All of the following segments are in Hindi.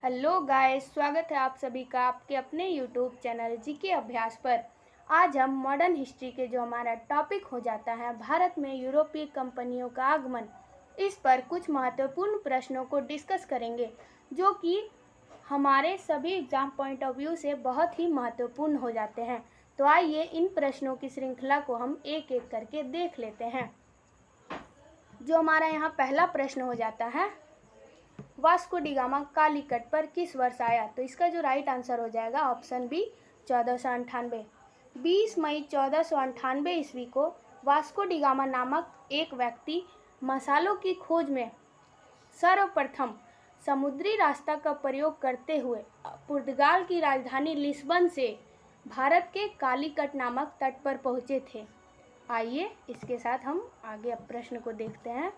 हेलो गाइस, स्वागत है आप सभी का आपके अपने यूट्यूब चैनल जीके अभ्यास पर। आज हम मॉडर्न हिस्ट्री के जो हमारा टॉपिक हो जाता है भारत में यूरोपीय कंपनियों का आगमन, इस पर कुछ महत्वपूर्ण प्रश्नों को डिस्कस करेंगे जो कि हमारे सभी एग्जाम पॉइंट ऑफ व्यू से बहुत ही महत्वपूर्ण हो जाते हैं। तो आइए इन प्रश्नों की श्रृंखला को हम एक एक करके देख लेते हैं। जो हमारा यहाँ पहला प्रश्न हो जाता है, वास्को डी गामा कालीकट पर किस वर्ष आया? तो इसका जो राइट आंसर हो जाएगा ऑप्शन बी 1498। 20 मई 1498 ईस्वी को वास्को डी गामा नामक एक व्यक्ति मसालों की खोज में सर्वप्रथम समुद्री रास्ता का प्रयोग करते हुए पुर्तगाल की राजधानी लिस्बन से भारत के कालीकट नामक तट पर पहुंचे थे। आइए इसके साथ हम आगे अब प्रश्न को देखते हैं।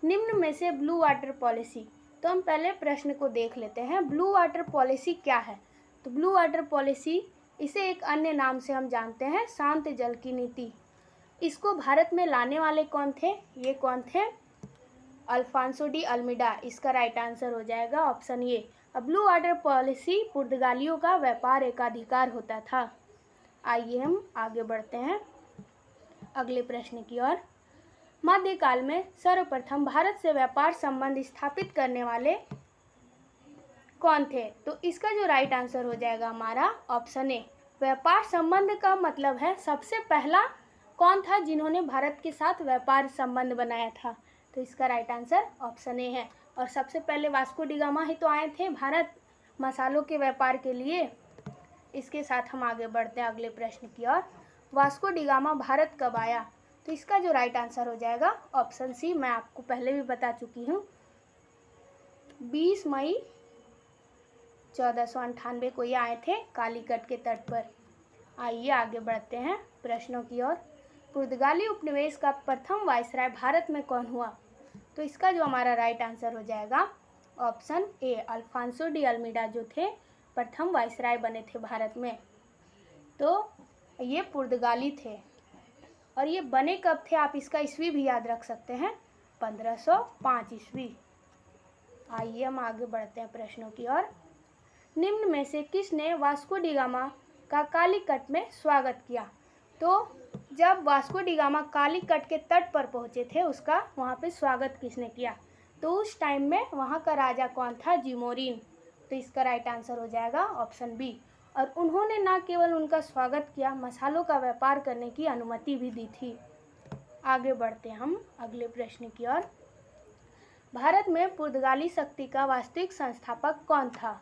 निम्न में से ब्लू वाटर पॉलिसी, तो हम पहले प्रश्न को देख लेते हैं। ब्लू वाटर पॉलिसी क्या है? तो ब्लू वाटर पॉलिसी, इसे एक अन्य नाम से हम जानते हैं शांत जल की नीति। इसको भारत में लाने वाले कौन थे? ये कौन थे? Alfonso de Almeida. इसका राइट आंसर हो जाएगा ऑप्शन ए। अब ब्लू वाटर पॉलिसी पुर्तगालियों का व्यापार एकाधिकार होता था। आइए हम आगे बढ़ते हैं अगले प्रश्न की ओर। मध्यकाल में सर्वप्रथम भारत से व्यापार संबंध स्थापित करने वाले कौन थे? तो इसका जो राइट आंसर हो जाएगा हमारा ऑप्शन ए। व्यापार संबंध का मतलब है सबसे पहला कौन था जिन्होंने भारत के साथ व्यापार संबंध बनाया था? तो इसका राइट आंसर ऑप्शन ए है। और सबसे पहले वास्को डी गामा ही तो आए थे भारत मसालों के व्यापार के लिए। इसके साथ हम आगे बढ़ते हैं अगले प्रश्न की ओर। वास्को डी गामा भारत कब आया? तो इसका जो राइट आंसर हो जाएगा ऑप्शन सी। मैं आपको पहले भी बता चुकी हूँ, 20 मई 1498 को ये आए थे कालीकट के तट पर। आइए आगे बढ़ते हैं प्रश्नों की ओर। पुर्तगाली उपनिवेश का प्रथम वायसराय भारत में कौन हुआ? तो इसका जो हमारा राइट आंसर हो जाएगा option A. Alfonso de Almeida जो थे प्रथम वायसराय बने थे भारत में। तो ये पुर्तगाली थे और ये बने कब थे? आप इसका ईस्वी भी याद रख सकते हैं, 1505 ईस्वी। आइए हम आगे बढ़ते हैं प्रश्नों की ओर। निम्न में से किसने वास्को डी गामा का कालीकट में स्वागत किया? तो जब वास्को डी गामा कालीकट के तट पर पहुंचे थे उसका वहां पे स्वागत किसने किया? तो उस टाइम में वहां का राजा कौन था? जिमोरिन। तो इसका राइट आंसर हो जाएगा ऑप्शन बी। और उन्होंने न केवल उनका स्वागत किया, मसालों का व्यापार करने की अनुमति भी दी थी। आगे बढ़ते हैं हम अगले प्रश्न की ओर। भारत में पुर्तगाली शक्ति का वास्तविक संस्थापक कौन था?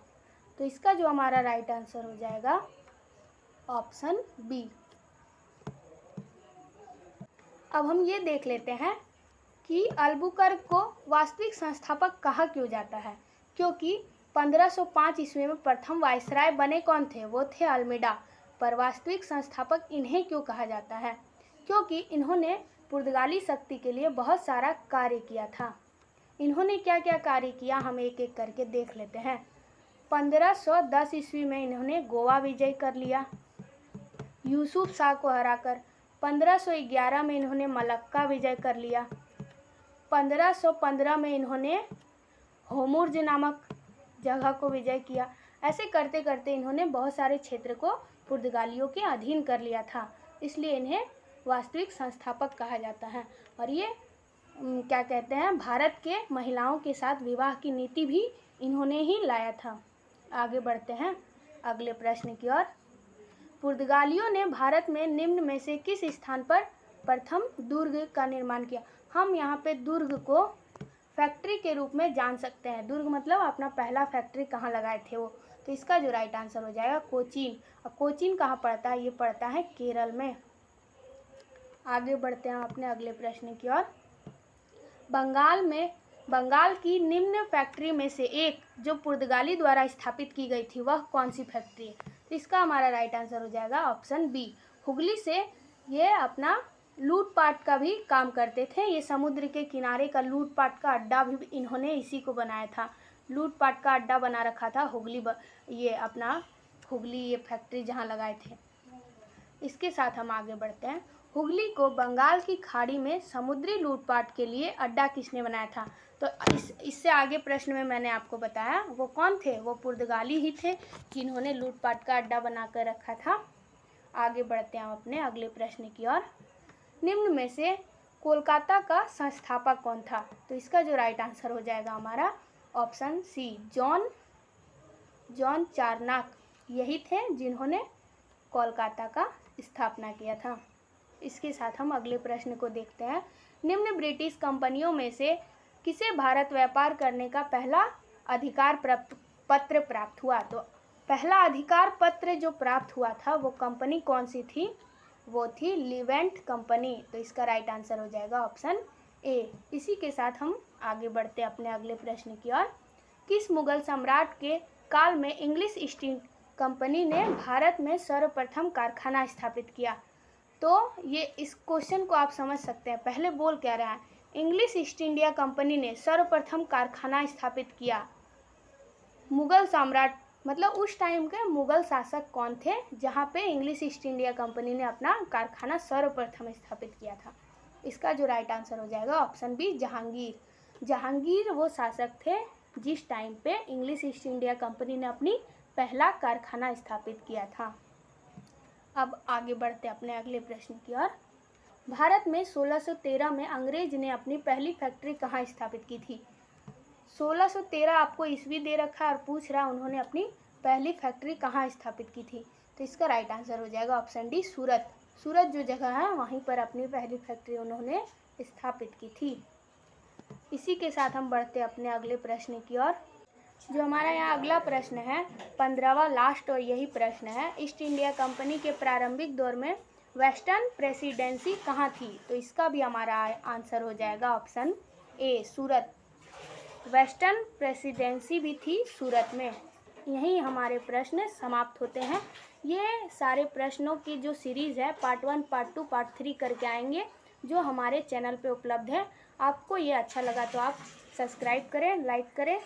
तो इसका जो हमारा राइट आंसर हो जाएगा ऑप्शन बी। अब हम ये देख लेते हैं कि अल्बुकर्क को वास्तविक संस्थापक कहा क्यों जाता है। क्योंकि 1505 ईस्वी में प्रथम वायसराय बने कौन थे? वो थे अल्मीडा। पर वास्तविक संस्थापक इन्हें क्यों कहा जाता है? क्योंकि इन्होंने पुर्तगाली शक्ति के लिए बहुत सारा कार्य किया था। इन्होंने क्या क्या कार्य किया हम एक एक करके देख लेते हैं। 1510 ईस्वी में इन्होंने गोवा विजय कर लिया यूसुफ शाह को हराकर। 1511 में इन्होंने मलक्का विजय कर लिया। 1515 में इन्होंने होमुर्ज नामक जगह को विजय किया। ऐसे करते करते इन्होंने बहुत सारे क्षेत्र को पुर्तगालियों के अधीन कर लिया था, इसलिए इन्हें वास्तविक संस्थापक कहा जाता है। और ये क्या कहते हैं, भारत के महिलाओं के साथ विवाह की नीति भी इन्होंने ही लाया था। आगे बढ़ते हैं अगले प्रश्न की ओर। पुर्तगालियों ने भारत में निम्न में से किस स्थान पर प्रथम दुर्ग का निर्माण किया? हम यहाँ पे दुर्ग को फैक्ट्री के रूप में जान सकते हैं। दुर्ग मतलब अपना पहला फैक्ट्री कहाँ लगाए थे वो। तो इसका जो राइट आंसर हो जाएगा कोचीन। अब कोचीन कहाँ पड़ता है? ये पड़ता है केरल में। आगे बढ़ते हैं अपने अगले प्रश्न की ओर। बंगाल की निम्न फैक्ट्री में से एक जो पुर्तगाली द्वारा स्थापित की गई थी वह कौन सी फैक्ट्री है? तो इसका हमारा राइट आंसर हो जाएगा ऑप्शन बी। हुगली से ये अपना लूटपाट का भी काम करते थे। ये समुद्र के किनारे का लूटपाट का अड्डा भी इन्होंने इसी को बनाया था। लूटपाट का अड्डा बना रखा था ये अपना हुगली ये फैक्ट्री जहाँ लगाए थे। इसके साथ हम आगे बढ़ते हैं। हुगली को बंगाल की खाड़ी में समुद्री लूटपाट के लिए अड्डा किसने बनाया था? तो इससे आगे प्रश्न में मैंने आपको बताया वो कौन थे, वो पुर्तगाली ही थे जिन्होंने लूटपाट का अड्डा बनाकर रखा था। आगे बढ़ते हैं हम अपने अगले प्रश्न की ओर। निम्न में से कोलकाता का संस्थापक कौन था? तो इसका जो राइट आंसर हो जाएगा हमारा ऑप्शन सी, जॉन चार्नक। यही थे जिन्होंने कोलकाता का स्थापना किया था। इसके साथ हम अगले प्रश्न को देखते हैं। निम्न ब्रिटिश कंपनियों में से किसे भारत व्यापार करने का पहला अधिकार पत्र प्राप्त हुआ? तो पहला अधिकार पत्र जो प्राप्त हुआ था वो कंपनी कौन सी थी? वो थी लिवेंट कंपनी। तो इसका राइट आंसर हो जाएगा ऑप्शन ए। इसी के साथ हम आगे बढ़ते हैं अपने अगले प्रश्न की ओर। किस मुगल सम्राट के काल में इंग्लिश ईस्ट इंडिया कंपनी ने भारत में सर्वप्रथम कारखाना स्थापित किया? तो ये इस क्वेश्चन को आप समझ सकते हैं। पहले बोल क्या रहा है, इंग्लिश ईस्ट इंडिया कंपनी ने सर्वप्रथम कारखाना स्थापित किया। मुगल सम्राट मतलब उस टाइम के मुगल शासक कौन थे जहाँ पे इंग्लिश ईस्ट इंडिया कंपनी ने अपना कारखाना सर्वप्रथम स्थापित किया था? इसका जो राइट आंसर हो जाएगा ऑप्शन बी, जहांगीर। जहांगीर वो शासक थे जिस टाइम पे इंग्लिश ईस्ट इंडिया कंपनी ने अपनी पहला कारखाना स्थापित किया था। अब आगे बढ़ते अपने अगले प्रश्न की ओर। भारत में 1613 में अंग्रेज ने अपनी पहली फैक्ट्री कहाँ स्थापित की थी? 1613 आपको ईस्वी दे रखा है और पूछ रहा उन्होंने अपनी पहली फैक्ट्री कहाँ स्थापित की थी? तो इसका राइट आंसर हो जाएगा ऑप्शन डी, सूरत। सूरत जो जगह है वहीं पर अपनी पहली फैक्ट्री उन्होंने स्थापित की थी। इसी के साथ हम बढ़ते अपने अगले प्रश्न की ओर। जो हमारा यहाँ अगला प्रश्न है 15वां लास्ट और यही प्रश्न है, ईस्ट इंडिया कंपनी के प्रारंभिक दौर में वेस्टर्न प्रेसिडेंसी कहाँ थी? तो इसका भी हमारा आंसर हो जाएगा ऑप्शन ए, सूरत। वेस्टर्न प्रेसिडेंसी भी थी सूरत में। यहीं हमारे प्रश्न समाप्त होते हैं। ये सारे प्रश्नों की जो सीरीज़ है पार्ट 1, पार्ट 2, पार्ट 3 करके आएंगे जो हमारे चैनल पे उपलब्ध है। आपको ये अच्छा लगा तो आप सब्सक्राइब करें, लाइक करें।